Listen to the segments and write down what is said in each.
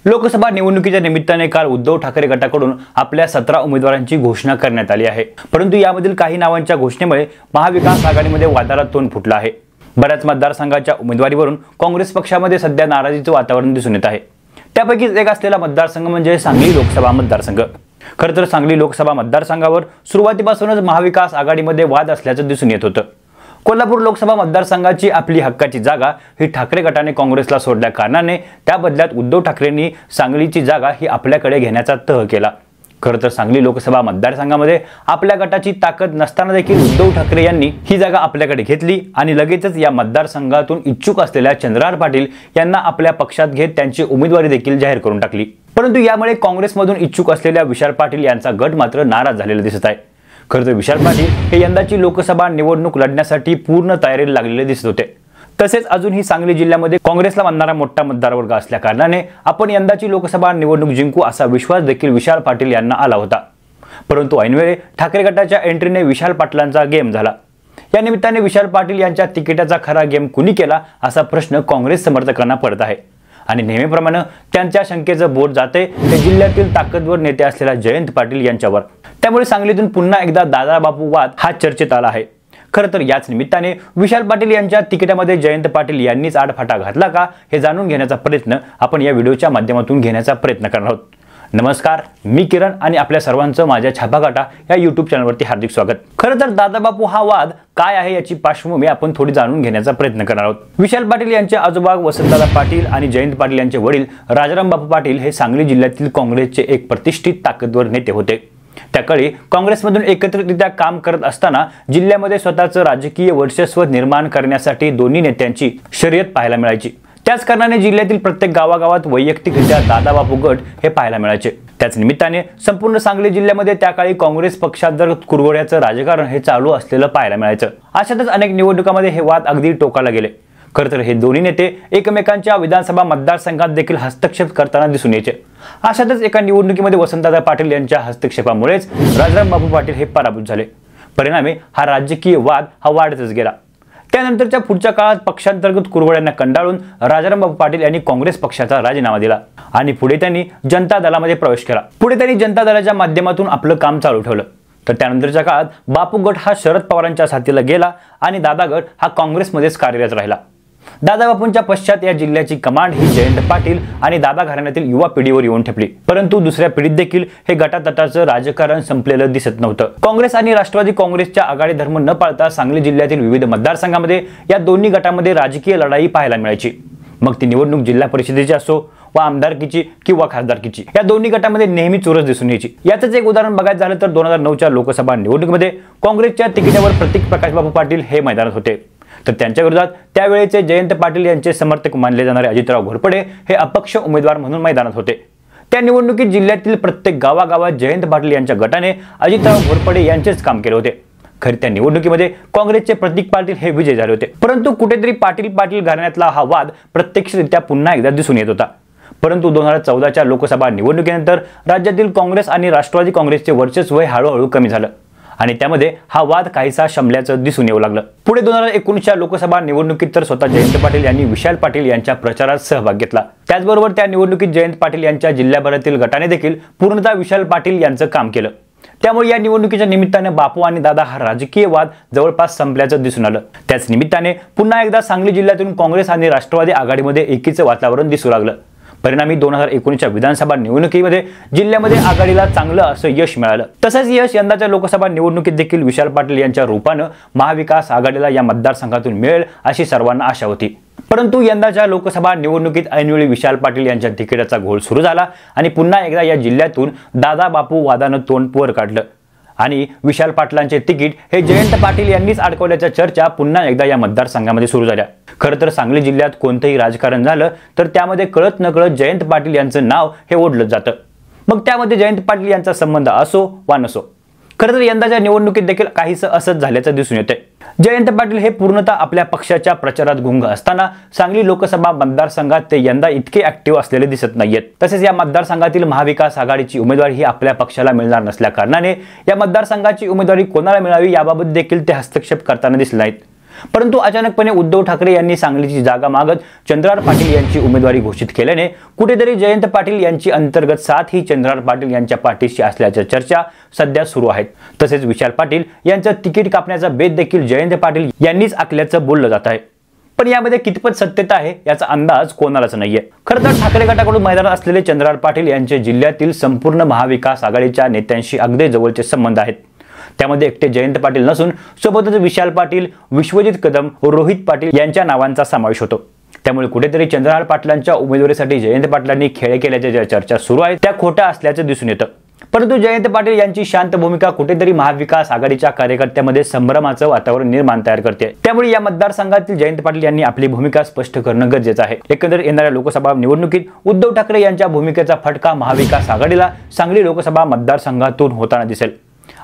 लोकसभा निवडणुकीच्या निमित्ताने काल उद्धव ठाकरे गटाकडून आपल्या 17 उमेदवारांची घोषणा करण्यात आली आहे। परंतु यामधील काही नावांच्या घोषणेमुळे महाविकास आघाडीमध्ये वादाला तोंड फुटलं आहे। बऱ्याच मतदारसंघाच्या उमेदवारीवरून काँग्रेस पक्षामध्ये सध्या नाराजीचं वातावरण दिसून येत आहे। त्यापैकीच एक असलेला मतदारसंघ म्हणजे सांगली लोकसभा मतदारसंघ। खरं तर सांगली लोकसभा मतदारसंघावर सुरुवातीपासूनच महाविकास आघाडीमध्ये वाद असल्याचं दिसून येत होतं। कोल्हापूर लोकसभा मतदारसंघाची आपली हक्काची जागा ही ठाकरे गटाने काँग्रेसला सोडल्या कारणाने त्या बदल्यात उद्धव ठाकरेंनी सांगलीची जागा ही आपल्याकडे घेण्याचा तह केला। खरं तर सांगली लोकसभा मतदारसंघामध्ये आपल्या गटाची ताकद नसताना देखील उद्धव ठाकरे यांनी ही जागा आपल्याकडे घेतली आणि लगेचच या मतदारसंघातून इच्छुक असलेल्या चंद्रहार पाटील यांना आपल्या पक्षात घेत त्यांची उमेदवारी देखील जाहीर करून टाकली। परंतु यामुळे काँग्रेसमधून इच्छुक असलेल्या विशाल पाटील यांचा गट मात्र नाराज झालेला दिसत आहे। खरं तर विशाल पाटील हे यंदाची लोकसभा निवडणूक लढण्यासाठी पूर्ण तयारीला लागलेले दिसत होते। तसेच अजूनही सांगली जिल्ह्यामध्ये काँग्रेसला मानणारा मोठा मतदारवर्ग असल्या कारणाने आपण यंदाची लोकसभा निवडणूक जिंकू असा विश्वास देखील विशाल पाटील यांना आला होता। परंतु ऐनवेळी ठाकरे गटाच्या एंट्रीने विशाल पाटलांचा गेम झाला। या निमित्ताने विशाल पाटील यांच्या तिकिटाचा खरा गेम कुणी केला असा प्रश्न काँग्रेस समर्थकांना पडत आहे आणि नेहमीप्रमाणे त्यांच्या शंकेचं बोट जाते ते जिल्ह्यातील ताकदवर नेते असलेल्या जयंत पाटील यांच्यावर। त्यामुळे सांगलीतून पुन्हा एकदा दादा बापू वाद हा चर्चेत आला आहे। खरं तर याच निमित्ताने विशाल पाटील यांच्या तिकिटामध्ये जयंत पाटील यांनीच आडफाटा घातला का हे जाणून घेण्याचा प्रयत्न आपण या व्हिडिओच्या माध्यमातून घेण्याचा प्रयत्न करणार आहोत। नमस्कार, मी किरण आणि आपल्या सर्वांचं माझ्या छापाकाटा या YouTube चॅनलवरती हार्दिक स्वागत। खरं तर दादा बापू हा वाद काय आहे याची पार्श्वभूमी आपण थोडी जाणून घेण्याचा प्रयत्न करणार आहोत। विशाल पाटील यांचे आजोबा वसंतदादा पाटील आणि जयंत पाटील यांचे वडील राजाराम बापू पाटील हे सांगली जिल्ह्यातील काँग्रेसचे एक प्रतिष्ठित ताकदवर नेते होते। त्याकाळी काँग्रेसमधून एकत्रितरित्या काम करत असताना जिल्ह्यामध्ये स्वतःचं राजकीय वर्चस्व निर्माण करण्यासाठी दोन्ही नेत्यांची शर्यत पाहायला मिळायची। त्याच कारणाने जिल्ह्यातील प्रत्येक गावागावात वैयक्तिकरित्या दादा बापू गट हे पाहायला मिळायचे। त्याच निमित्ताने संपूर्ण सांगली जिल्ह्यामध्ये त्याकाळी काँग्रेस पक्षात कुरघोड्याचं राजकारण हे चालू असलेलं पाहायला मिळायचं। अशातच अनेक निवडणुकांमध्ये हे वाद अगदी टोकाला गेले। खरं तर हे दोन्ही नेते एकमेकांच्या विधानसभा मतदारसंघात देखील हस्तक्षेप करताना दिसून यायचे। अशातच एका निवडणुकीमध्ये वसंतदादा पाटील यांच्या हस्तक्षेपामुळेच राजाराम बापू पाटील हे पराभूत झाले। परिणामी हा राजकीय वाद हा वाढतच गेला। त्यानंतरच्या पुढच्या काळात पक्षांतर्गत कुरघोड्यांना कंटाळून राजाराम बापू पाटील यांनी काँग्रेस पक्षाचा राजीनामा दिला आणि पुढे त्यांनी जनता दलामध्ये प्रवेश केला। पुढे त्यांनी जनता दलाच्या माध्यमातून आपलं काम चालू ठेवलं। तर त्यानंतरच्या काळात बापू गट हा शरद पवारांच्या साथीला गेला आणि दादा गट हा काँग्रेसमध्येच कार्यरत राहिला। दादा बापूंच्या पश्चात या जिल्ह्याची कमांड ही जयंत पाटील आणि दादा घराण्यातील युवा पिढीवर येऊन ठेपली। परंतु दुसऱ्या पिढीत देखील हे गटातटाचं राजकारण संपलेलं दिसत नव्हतं। काँग्रेस आणि राष्ट्रवादी काँग्रेसच्या आघाडी धर्म न पाळता सांगली जिल्ह्यातील विविध मतदारसंघामध्ये या दोन्ही गटामध्ये राजकीय लढाई पाहायला मिळायची। मग ती निवडणूक जिल्हा परिषदेची असो व आमदारकीची किंवा खासदारकीची, या दोन्ही गटामध्ये नेहमी चुरस दिसून यायची। याचंच एक उदाहरण बघायचं झालं तर 2009च्या लोकसभा निवडणुकीमध्ये काँग्रेसच्या तिकिटावर प्रतीक प्रकाश बापू पाटील हे मैदानात होते। तर त्यांच्या विरोधात त्यावेळेचे जयंत पाटील यांचे समर्थक मानले जाणारे अजितराव घोरपडे हे अपक्ष उमेदवार म्हणून मैदानात होते। त्या निवडणुकीत जिल्ह्यातील प्रत्येक गावागावात जयंत पाटील यांच्या गटाने अजितराव घोरपडे यांचेच काम केले होते। खरे त्या निवडणुकीमध्ये काँग्रेसचे प्रतीक पाटील हे विजयी झाले होते। परंतु कुठेतरी पाटील घराण्यातला हा वाद प्रत्यक्षरित्या पुन्हा एकदा दिसून येत होता। परंतु 2014च्या लोकसभा निवडणुकीनंतर राज्यातील काँग्रेस आणि राष्ट्रवादी काँग्रेसचे वर्चस्व हळूहळू कमी झालं आणि त्यामध्ये हा वाद काहीसा शमल्याचं दिसून येऊ लागलं। पुढे 2019च्या लोकसभा निवडणुकीत तर स्वतः जयंत पाटील यांनी विशाल पाटील यांच्या प्रचारात सहभाग घेतला। त्याचबरोबर त्या निवडणुकीत जयंत पाटील यांच्या जिल्ह्याभरातील गटाने देखील पूर्णतः विशाल पाटील यांचं काम केलं। त्यामुळे या निवडणुकीच्या निमित्ताने बापू आणि दादा हा राजकीय वाद जवळपास संपल्याचं दिसून आलं। त्याच निमित्ताने पुन्हा एकदा सांगली जिल्ह्यातून काँग्रेस आणि राष्ट्रवादी आघाडीमध्ये एकीचं वातावरण दिसू लागलं। परिणामी 2019च्या विधानसभा निवडणुकीमध्ये जिल्ह्यामध्ये आघाडीला चांगलं असं यश मिळालं। तसंच यश यंदाच्या लोकसभा निवडणुकीत देखील विशाल पाटील यांच्या रूपानं महाविकास आघाडीला या मतदारसंघातून मिळेल अशी सर्वांना आशा होती। परंतु यंदाच्या लोकसभा निवडणुकीत ऐनवेळी विशाल पाटील यांच्या तिकिटाचा घोळ सुरू झाला आणि पुन्हा एकदा या जिल्ह्यातून दादा बापू वादानं तोंड वर काढलं आणि विशाल पाटलांचे तिकीट हे जयंत पाटील यांनीच अडकवल्याच्या चर्चा पुन्हा एकदा या मतदारसंघामध्ये सुरू झाल्या। खरं तर सांगली जिल्ह्यात कोणतंही राजकारण झालं तर त्यामध्ये कळत नकळत जयंत पाटील यांचं नाव हे ओढलं जातं। मग त्यामध्ये जयंत पाटील यांचा संबंध असो वा नसो, खरं तर यंदाच्या निवडणुकीत देखील काहीसं असंच झाल्याचं दिसून येतंय। जयंत पाटील हे पूर्णतः आपल्या पक्षाच्या प्रचारात गुंग असताना सांगली लोकसभा मतदारसंघात ते यंदा इतके ऍक्टिव्ह असलेले दिसत नाहीयेत। तसेच या मतदारसंघातील महाविकास आघाडीची उमेदवारी ही आपल्या पक्षाला मिळणार नसल्या कारणाने या मतदारसंघाची उमेदवारी कोणाला मिळावी याबाबत देखील ते हस्तक्षेप करताना दिसले नाहीत। परंतु अचानकपणे उद्धव ठाकरे यांनी सांगलीची जागा मागत चंद्रहार पाटील यांची उमेदवारी घोषित केल्याने कुठेतरी जयंत पाटील यांची अंतर्गत साथ ही चंद्रहार पाटील यांच्या पाठीशी असल्याच्या चर्चा सध्या सुरू आहेत। तसेच विशाल पाटील यांचं तिकीट कापण्याचा बेत देखील जयंत पाटील यांनीच आखल्याचं बोललं जात आहे। पण यामध्ये कितपत सत्यता आहे याचा अंदाज कोणालाच नाहीये। खरं तर ठाकरे गटाकडून मैदानात असलेले चंद्रहार पाटील यांचे जिल्ह्यातील संपूर्ण महाविकास आघाडीच्या नेत्यांशी अगदी जवळचे संबंध आहेत। त्यामध्ये एकटे जयंत पाटील नसून सोबतच विशाल पाटील, विश्वजित कदम, रोहित पाटील यांच्या नावांचा समावेश होतो। त्यामुळे कुठेतरी चंद्रहार पाटलांच्या उमेदवारीसाठी जयंत पाटलांनी खेळ केल्याच्या ज्या चर्चा सुरू आहेत त्या खोट्या असल्याचं दिसून येतं। परंतु जयंत पाटील यांची शांत भूमिका कुठेतरी महाविकास आघाडीच्या कार्यकर्त्यांमध्ये संभ्रमाचं वातावरण निर्माण तयार करते। त्यामुळे या मतदारसंघातील जयंत पाटील यांनी आपली भूमिका स्पष्ट करणं गरजेचं आहे। एकंदरीत येणाऱ्या लोकसभा निवडणुकीत उद्धव ठाकरे यांच्या भूमिकेचा फटका महाविकास आघाडीला सांगली लोकसभा मतदारसंघातून होताना दिसेल।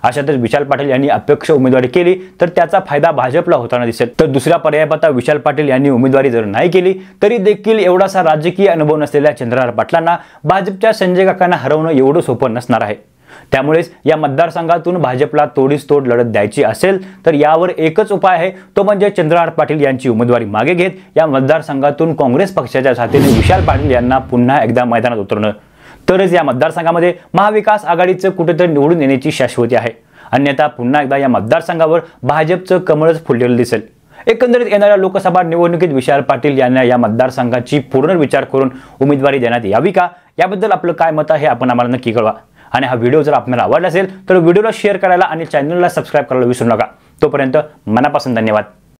अशातच विशाल पाटील यांनी अपक्ष उमेदवारी केली तर त्याचा फायदा भाजपला होताना दिसेल। तर दुसऱ्या पर्याय पाहता विशाल पाटील यांनी उमेदवारी जर नाही केली तरी देखील एवढासा राजकीय अनुभव नसलेल्या चंद्रहार पाटलांना भाजपच्या संजय काकांना हरवणं एवढं सोपं नसणार आहे। त्यामुळेच या मतदारसंघातून भाजपला तोडीस तोड लढत द्यायची असेल तर यावर एकच उपाय आहे, तो म्हणजे चंद्रहार पाटील यांची उमेदवारी मागे घेत या मतदारसंघातून काँग्रेस पक्षाच्या साथीने विशाल पाटील यांना पुन्हा एकदा मैदानात उतरणं। तरच या मतदारसंघामध्ये महाविकास आघाडीचं कुठेतरी निवडून येण्याची शाश्वती आहे। अन्यथा पुन्हा एकदा या मतदारसंघावर भाजपचं कमळच फुललेलं दिसेल। एकंदरीत येणाऱ्या लोकसभा निवडणुकीत विशाल पाटील यांना या मतदारसंघाची पूर्ण विचार करून उमेदवारी देण्यात यावी का, याबद्दल आपलं काय मत आहे आपण आम्हाला नक्की कळवा। आणि हा व्हिडिओ जर आपल्याला आवडला असेल तर व्हिडिओला शेअर करायला आणि चॅनलला सबस्क्राइब करायला विसरू नका। तोपर्यंत मनापासून धन्यवाद।